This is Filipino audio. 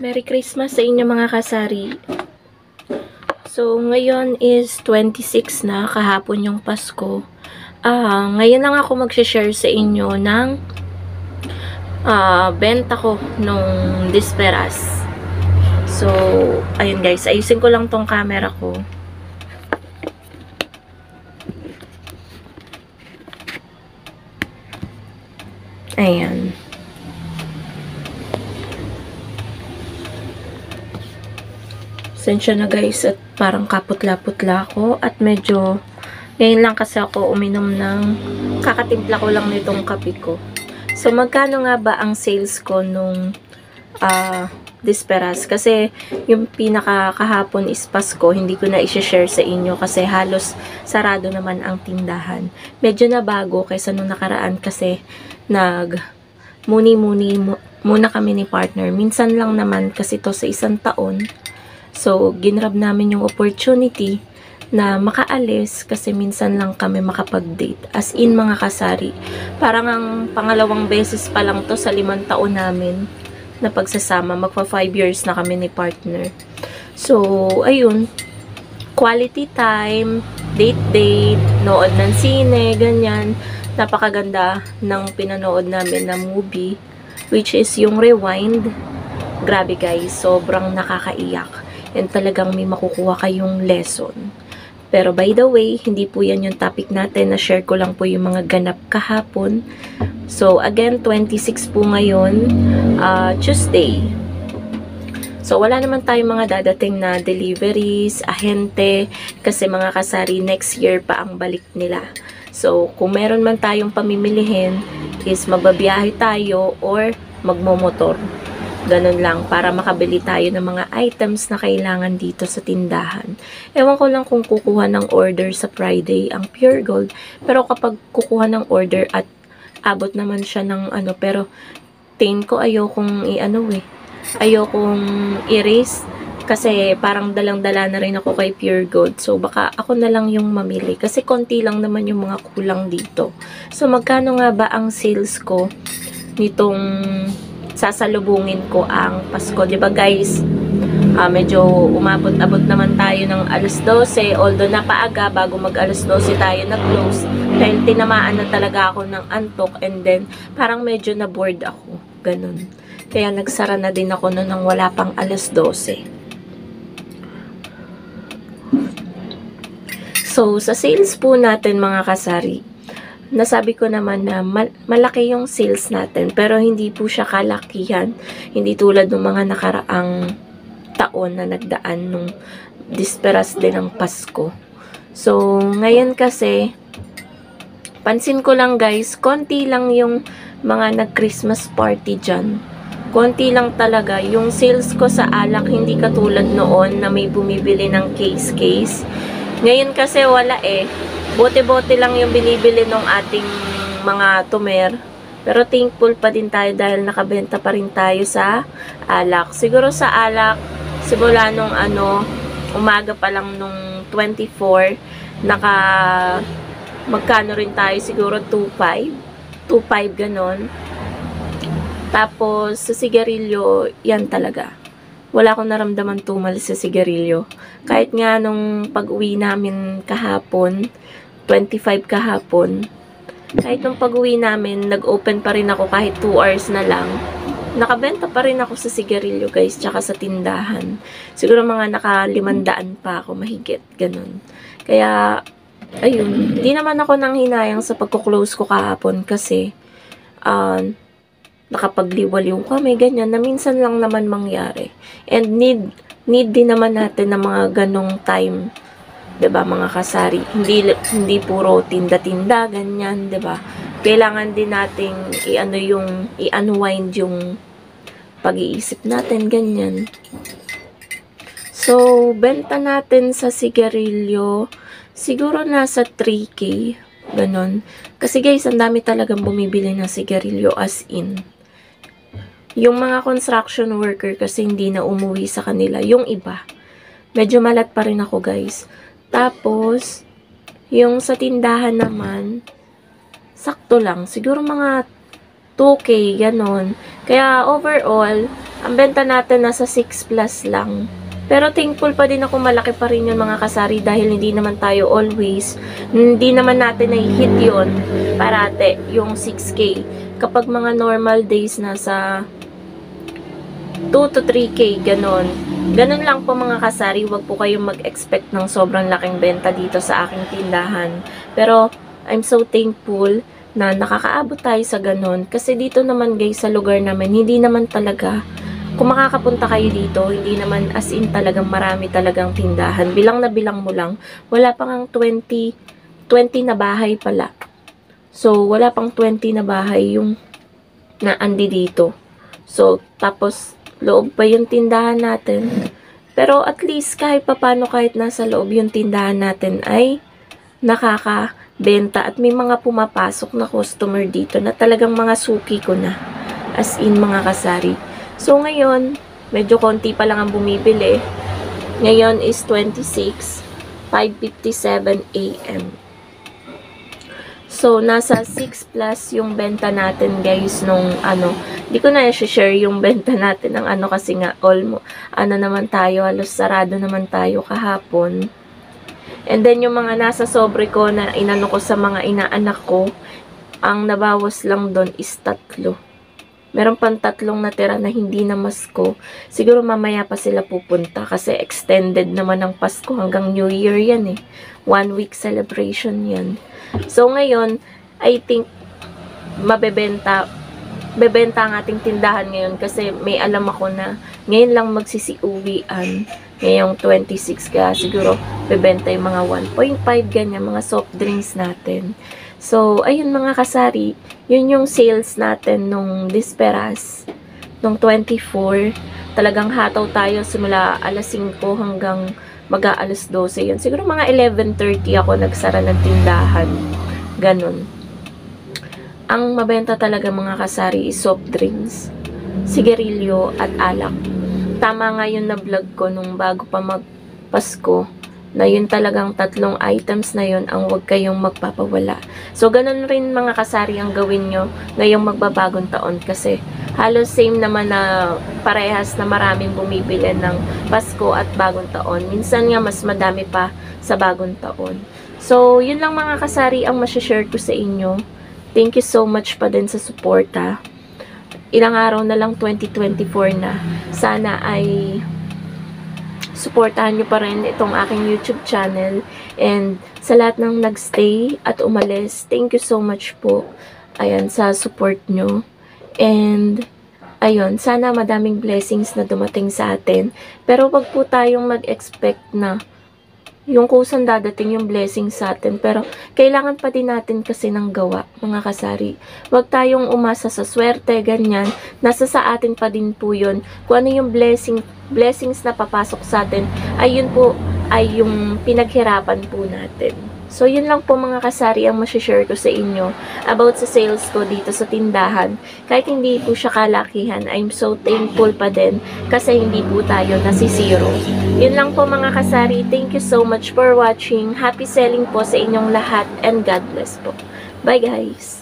Merry Christmas sa inyo mga kasari. So, ngayon is 26 na, kahapon yung Pasko. Ngayon lang ako mag-share sa inyo ng benta ko nung Disperas. So, ayun guys, ayusin ko lang tong camera ko. Ayan. Sensya na guys at parang kaputla-putla ako at medyo ngayon lang kasi ako uminom ng kakatimpla ko lang nitong kape ko. So magkano nga ba ang sales ko nung Disperas? Kasi yung pinaka kahapon is Pasko, hindi ko na i-share sa inyo kasi halos sarado naman ang tindahan. Medyo na bago kaysa nung nakaraan kasi muni-muni muna kami ni partner. Minsan lang naman kasi to sa isang taon. So, ginrab namin yung opportunity na makaalis kasi minsan lang kami makapag-date. As in, mga kasari. Parang ang pangalawang beses pa lang to sa 5 taon namin na pagsasama. Magpa 5 years na kami ni partner. So, ayun. Quality time, date, nood ng sine, ganyan. Napakaganda ng pinanood namin na movie, which is yung Rewind. Grabe guys, sobrang nakakaiyak. And talagang may makukuha kayong lesson. Pero by the way, hindi po yan yung topic natin. Na-share ko lang po yung mga ganap kahapon. So again, 26 po ngayon, Tuesday. So wala naman tayong mga dadating na deliveries, ahente, kasi mga kasari next year pa ang balik nila. So kung meron man tayong pamimilihin, is magbabiyahe tayo or magmomotor. Ganun lang, para makabili tayo ng mga items na kailangan dito sa tindahan. Ewan ko lang kung kukuha ng order sa Friday ang Pure Gold. Pero kapag kukuha ng order at abot naman siya ng pero tingin ko ayokong ayokong i-raise. Kasi parang dalang-dala na rin ako kay Pure Gold. So baka ako na lang yung mamili. Kasi konti lang naman yung mga kulang dito. So magkano nga ba ang sales ko nitong sasalubungin ko ang Pasko? Diba guys, medyo umabot-abot naman tayo ng alas 12, although napaaga bago mag alas 12 tayo nag-close dahil tinamaan na talaga ako ng antok and then parang medyo na-bored ako, ganun. Kaya nagsara na din ako noon nang wala pang alas 12. So, sa sales po natin mga kasari, nasabi ko naman na malaki yung sales natin, pero hindi po siya kalakihan. Hindi tulad ng mga nakaraang taon na nagdaan nung Disperas din ng Pasko. So, ngayon kasi, pansin ko lang guys, konti lang yung mga nag-Christmas party dyan. Konti lang talaga. Yung sales ko sa alak, hindi katulad noon na may bumibili ng case-case. Ngayon kasi wala bote-bote lang yung binibili ng ating mga tumer. Pero thankful pa din tayo dahil nakabenta pa rin tayo sa alak. Siguro sa alak, simula nung umaga pa lang nung 24, magkano rin tayo, siguro 2.5 ganon. Tapos sa sigarilyo, yan talaga. Wala akong naramdaman tumal sa sigarilyo. Kahit nga nung pag-uwi namin kahapon, 25 kahapon, kahit nung pag-uwi namin, nag-open pa rin ako kahit 2 hours na lang. Nakabenta pa rin ako sa sigarilyo guys, tsaka sa tindahan. Siguro mga naka-500 pa ako, mahigit, ganun. Kaya, ayun, hindi naman ako nang hinayang sa pagko-close ko kahapon kasi, nakapagliwaliw kami, ganyan, na minsan lang naman mangyari. And need din naman natin ng mga ganong time, 'di ba mga kasari? Hindi puro tinda-tinda ganyan, 'di ba? Kailangan din nating i-unwind yung pag-iisip natin, ganyan. So, benta natin sa sigarilyo, siguro nasa 3K, ganon. Kasi guys, ang dami talagang bumibili ng sigarilyo, as in. Yung mga construction worker kasi hindi na umuwi sa kanila. Yung iba, medyo malat pa rin ako guys. Tapos, yung sa tindahan naman, sakto lang. Siguro mga 2K, ganon. Kaya overall, Ang benta natin nasa 6 plus lang. Pero thankful pa din ako, malaki pa rin yun mga kasari dahil hindi naman tayo always, hindi naman natin na-hit yun parate, yung 6K. Kapag mga normal days nasa 2 to 3K, ganon. Ganon lang po mga kasari, wag po kayong mag-expect ng sobrang laking benta dito sa aking tindahan. Pero I'm so thankful na nakakaabot tayo sa ganon. Kasi dito naman guys, sa lugar namin, hindi naman talaga, kung makakapunta kayo dito, hindi naman as in talagang marami talagang tindahan. Bilang na bilang mo lang, wala pang 20 na bahay pala. So, wala pang 20 na bahay yung naandi dito. So, tapos, loob pa yung tindahan natin. Pero at least, kahit papano, kahit nasa loob yung tindahan natin ay nakakabenta. At may mga pumapasok na customer dito na talagang mga suki ko na. As in, mga kasari. So, ngayon, medyo konti pa lang ang bumibili. Ngayon is 26, 5:57 AM. So, nasa 6 plus yung benta natin, guys, nung di ko na i-share yung benta natin ng kasi nga, naman tayo, halos sarado naman tayo kahapon. And then, yung mga nasa sobre ko na inano ko sa mga inaanak ko, ang nabawas lang doon is 3. Meron pang 3 natira na hindi na Pasko. Siguro mamaya pa sila pupunta kasi extended naman ang Pasko hanggang New Year yan eh. 1 week celebration yan. So ngayon, I think bebenta ang ating tindahan ngayon kasi may alam ako na ngayon lang magsisiuwian. Ngayong 26 kaya siguro bebenta yung mga 1.5 ganyan, mga soft drinks natin. So, ayun mga kasari, yun yung sales natin nung Disperas, nung 24. Talagang hataw tayo simula alas 5 hanggang mag-aalas 12 yun. Siguro mga 11:30 ako nagsara ng tindahan. Ganon. Ang mabenta talaga mga kasari is soft drinks, sigarilyo at alak. Tama nga yun na vlog ko nung bago pa mag-Pasko, na yun talagang 3 items na yun ang huwag kayong magpapawala. So, ganun rin mga kasari ang gawin nyo ngayong magbabagong taon kasi halos same naman na parehas na maraming bumibili ng Pasko at bagong taon. Minsan nga mas madami pa sa bagong taon. So, yun lang mga kasari ang masashare ko sa inyo. Thank you so much pa din sa suporta. Ilang araw na lang 2024 na. Sana ay suportahan nyo pa rin itong aking YouTube channel. And sa lahat ng nagstay at umalis, thank you so much po. Ayan, sa support nyo. And, ayun, sana madaming blessings na dumating sa atin. Pero wag po tayong mag-expect na yung kusang dadating yung blessing sa atin. Pero, kailangan pa din natin kasi ng gawa, mga kasari. Huwag tayong umasa sa swerte, ganyan. Nasa sa atin pa din po yun. Kung ano yung blessings na papasok sa atin, ay yun po, ay yung pinaghirapan po natin. So, yun lang po mga kasari ang masashare ko sa inyo about sa sales ko dito sa tindahan. Kahit hindi po siya kalakihan, I'm so thankful pa din kasi hindi po tayo nasisiro. Yun lang po mga kasari. Thank you so much for watching. Happy selling po sa inyong lahat and God bless po. Bye guys!